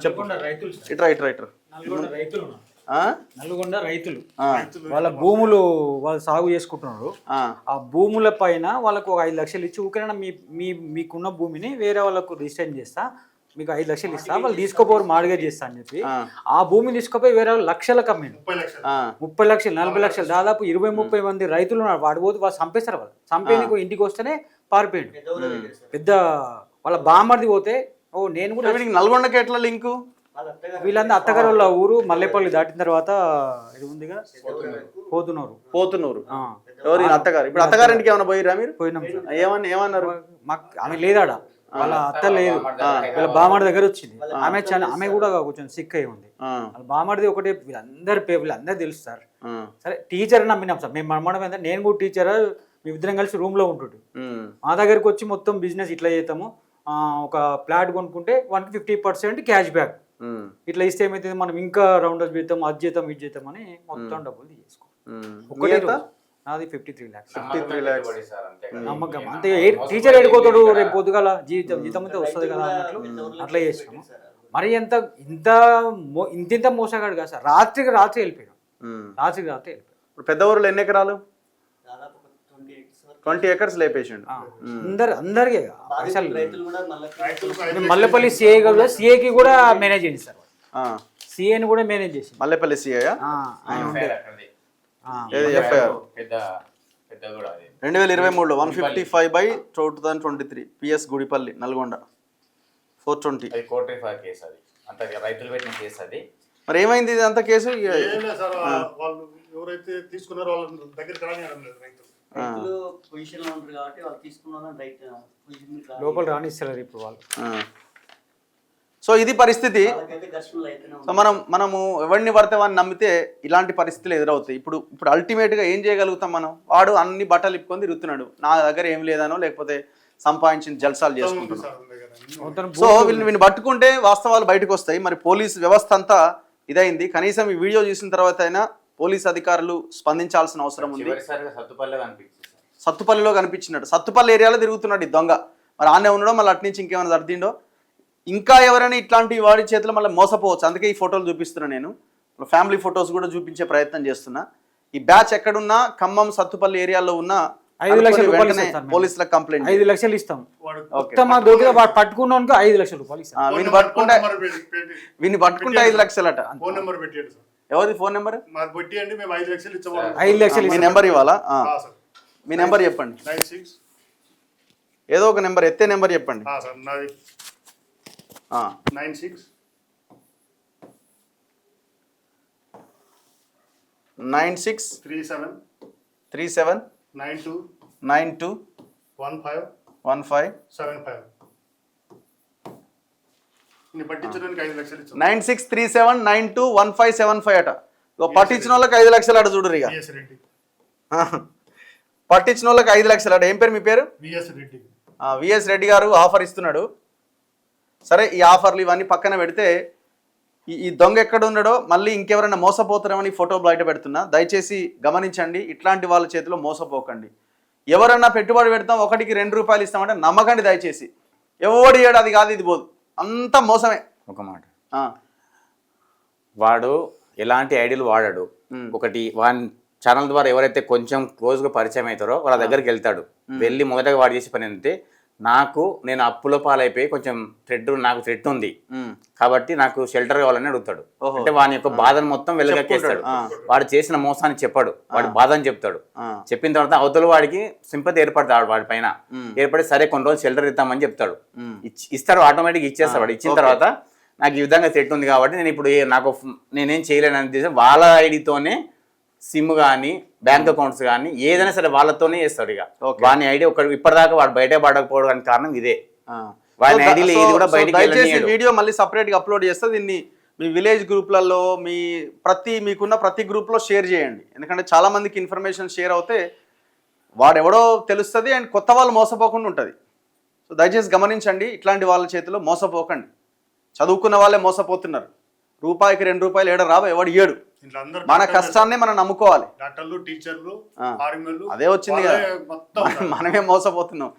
చెప్పు. ఇట్రా ఇట్రా ఇట్రా. నల్గొండ రైతులు వాళ్ళ భూములు వాళ్ళు సాగు చేసుకుంటున్నారు. ఆ భూముల పైన వాళ్ళకు ఒక 5 లక్షలు ఇచ్చి ఊరికైనా మీకున్న భూమిని వేరే వాళ్ళకు రిజిస్టర్ చేస్తా, మీకు 5 లక్షలు ఇస్తా, వాళ్ళు తీసుకోపోరు మార్గేజ్ చేస్తా అని చెప్పి ఆ భూమిని తీసుకుపోయి వేరే వాళ్ళు లక్షలకు అమ్మిండు. 30 లక్షలు 40 లక్షలు దాదాపు 20-30 మంది రైతులు ఉన్నారు. వాడు పోతే వాళ్ళు చంపేస్తారు. వాళ్ళు చంపేందుకు ఇంటికి వస్తేనే పారిపోయాడు. పెద్ద వాళ్ళ బామ్మర్ది పోతే నేను కూడా నల్గొండకి ఎట్లా లింకు? వీళ్ళంతా అత్తగారు వాళ్ళ ఊరు మల్లెపల్లి దాటిన తర్వాత ఇది ఉందిగా పోతున్నారు. ఎవరు అత్తగారు? ఇప్పుడు అత్తగారింటికి ఏమైనా పోయిరా మీరు? పోయినాం. ఏమన్నారు? మాకు ఆమె లేదాడ, వాళ్ళ అత్త లేదు, వీళ్ళ బామ్మడి దగ్గర వచ్చింది. ఆమె కూడా కొంచెం సిక్ అయి ఉంది. వాళ్ళ బామ్మడిది ఒకటే వీళ్ళందరూ తెలుస్తారు. సరే టీచర్ నమ్మినాం సార్ మేము. నమ్మడం ఏంటంటే నేను కూడా టీచర్, మేమిద్దరం కలిసి రూమ్ లో ఉంటుంటే మా దగ్గరకు వచ్చి మొత్తం బిజినెస్ ఇట్లా చేస్తాము, ఒక ప్లాట్ కొనుక్కుంటే 150% క్యాష్ బ్యాక్ ఇట్లా ఇస్తే ఏమైతుంది, మనం ఇంకా రౌండర్స్ చేద్దాం, అది చేద్దాం, ఇది చేద్దాం అని మొత్తం డబ్బులు తీసుకో. నాది 53 lakhs. నమ్మకం అంతే. టీచర్ ఎడిపోతాడు రేపు పొద్దుగాల జీతం అయితే వస్తుంది కదా అన్నట్లు అట్లా చేస్తాము. మరి ఇంత మోసగాడు కాదు సార్. రాత్రికి రాత్రి వెళ్ళిపోయాడు. ఇప్పుడు పెద్ద ఊర్లో ఎన్ని ఎకరాలు? 20 acres లేపేసిండు. అందరికి మల్లెపల్లి సిఐ కూడా, సిఐకి కూడా మేనేజ్ చేయండి సార్. సిఐని కూడా మేనేజ్ చేసి మల్లెపల్లి సిఐ 2023లో 155/2023 PS గుడిపల్లి నల్గొండ 420. రైతులు పెట్టిన కేసు అది. మరి ఏమైంది ఇది అంతా కేసు? ఎవరైతే తీసుకున్నారో వాళ్ళ దగ్గరికి రానివ్వడం లేదు రైతులు. లోపల రానిస్తారు ఇప్పుడు వాళ్ళు. సో ఇది పరిస్థితి. సో మనము ఎవరిని పడితే వాడిని నమ్మితే ఇలాంటి పరిస్థితులు ఎదురవుతాయి. ఇప్పుడు అల్టిమేట్గా ఏం చేయగలుగుతాం మనం? వాడు అన్ని బట్టలు ఇప్పుకొని తిరుగుతున్నాడు, నా దగ్గర ఏం లేదనో లేకపోతే సంపాదించిన జల్సాలు చేసుకుంటున్నాడు. సో వీళ్ళని పట్టుకుంటే వాస్తవాలు బయటకు వస్తాయి. మరి పోలీస్ వ్యవస్థ అంతా ఇదైంది. కనీసం ఈ వీడియో చూసిన తర్వాత అయినా పోలీస్ అధికారులు స్పందించాల్సిన అవసరం ఉంది. సత్తుపల్లిలో కనిపించినట్టు, సత్తుపల్లి ఏరియాలో తిరుగుతున్నాడు ఈ దొంగ. మరి ఆనే ఉండడం మళ్ళీ అటు నుంచి ఇంకేమైనా జరిగిండో, ఇంకా ఎవరైనా ఇట్లాంటి వాడి చేతిలో మళ్ళీ మోసపోవచ్చు. అందుకే ఈ ఫోటోలు చూపిస్తున్నా. నేను ఫ్యామిలీ ఫొటోస్ కూడా చూపించే ప్రయత్నం చేస్తున్నా. ఈ బ్యాచ్ ఎక్కడున్నా ఖమ్మం సత్తుపల్లి ఏరియాలో ఉన్న 5 లక్షల రూపాయలు పోలీసులకు కంప్లైంట్ 5 లక్షలు ఇస్తాం. పట్టుకున్నాను 5 లక్షల రూపాయలు ఇస్తాం. వీని పట్టుకుంటే 5 లక్షలట. ఎవరి ఫోన్ నెంబర్? 5 లక్షలు మీ నెంబర్ ఇవ్వాలా? మీ నెంబర్ చెప్పండి. ఏదో ఒక నెంబర్, ఎత్తే నెంబర్ చెప్పండి. 9637 92 15 9637921575 అట. పట్టించిన వాళ్ళకి 5 లక్షలు అట. చూడరు ఇక పట్టించిన వాళ్ళకి 5 లక్షలు అట. ఏం పేరు మీ పేరు? విఎస్ రెడ్డి గారు ఆఫర్ ఇస్తున్నాడు. సరే ఈ ఆఫర్లు ఇవన్నీ పక్కన పెడితే ఈ దొంగ ఎక్కడ ఉన్నాడో, మళ్ళీ ఇంకెవరైనా మోసపోతారేమని ఫోటో బయట పెడుతున్నా. దయచేసి గమనించండి, ఇట్లాంటి వాళ్ళ చేతిలో మోసపోకండి. ఎవరన్నా పెట్టుబడి పెడతాం, 1కి 2 రూపాయలు ఇస్తామంటే నమ్మకండి దయచేసి. ఎవడు ఏడు అది కాదు ఇది పోదు, అంతా మోసమే. ఒక మాట, వాడు ఎలాంటి ఐడియాలు వాడాడు. ఒకటి వాని ఛానల్ ద్వారా ఎవరైతే కొంచెం క్లోజ్గా పరిచయం అవుతారో వాళ్ళ దగ్గరికి వెళ్తాడు. వెళ్ళి మొదటగా వాడు చేసే పని ఏంటంటే, నేను అప్పుల పాలైపోయి కొంచెం నాకు థ్రెట్ ఉంది కాబట్టి నాకు షెల్టర్ కావాలని అడుగుతాడు. అంటే వాని యొక్క బాధను మొత్తం వెలుగక్కేస్తాడు. వాడు చేసిన మోసాన్ని చెప్పాడు, వాడి బాధని చెప్తాడు. చెప్పిన తర్వాత అవతల వాడికి సింపతి ఏర్పడతాడు వాడి పైన. ఏర్పడి సరే కొన్ని రోజులు షెల్టర్ ఇద్దామని చెప్తాడు. ఇస్తాడు, ఆటోమేటిక్ ఇచ్చేస్తాడు. వాడు ఇచ్చిన తర్వాత నాకు ఈ విధంగా థ్రెట్ ఉంది కాబట్టి నేను ఇప్పుడు నేనేం చేయలేనని వాళ్ళ ఐడితోనే సిమ్ కానీ బ్యాంక్ అకౌంట్స్ కానీ ఏదైనా సరే వాళ్ళతోనే చేస్తాడు. ఇక వాని ఐడి ఇప్పటిదాకా వాడు బయట పడకపోవడానికి కారణం ఇదే. వాని ఐడిలో ఏది కూడా బయటకి వీడియో మళ్ళీ సపరేట్గా అప్లోడ్ చేస్తే దీన్ని మీ విలేజ్ గ్రూప్లలో మీకున్న ప్రతి గ్రూప్లో షేర్ చేయండి. ఎందుకంటే చాలా మందికి ఇన్ఫర్మేషన్ షేర్ అవుతే వాడెవడో తెలుస్తుంది అండ్ కొత్త వాళ్ళు మోసపోకుండా ఉంటుంది. సో దయచేసి గమనించండి, ఇట్లాంటి వాళ్ళ చేతిలో మోసపోకండి. చదువుకున్న వాళ్ళే మోసపోతున్నారు. రూపాయికి 2 రూపాయలు ఏడ రావు, ఎవడు ఏడు. మన కష్టాన్ని మనం నమ్ముకోవాలి. డాక్టర్లు, టీచర్లు, అదే వచ్చింది కదా, మనమే మోసపోతున్నాం.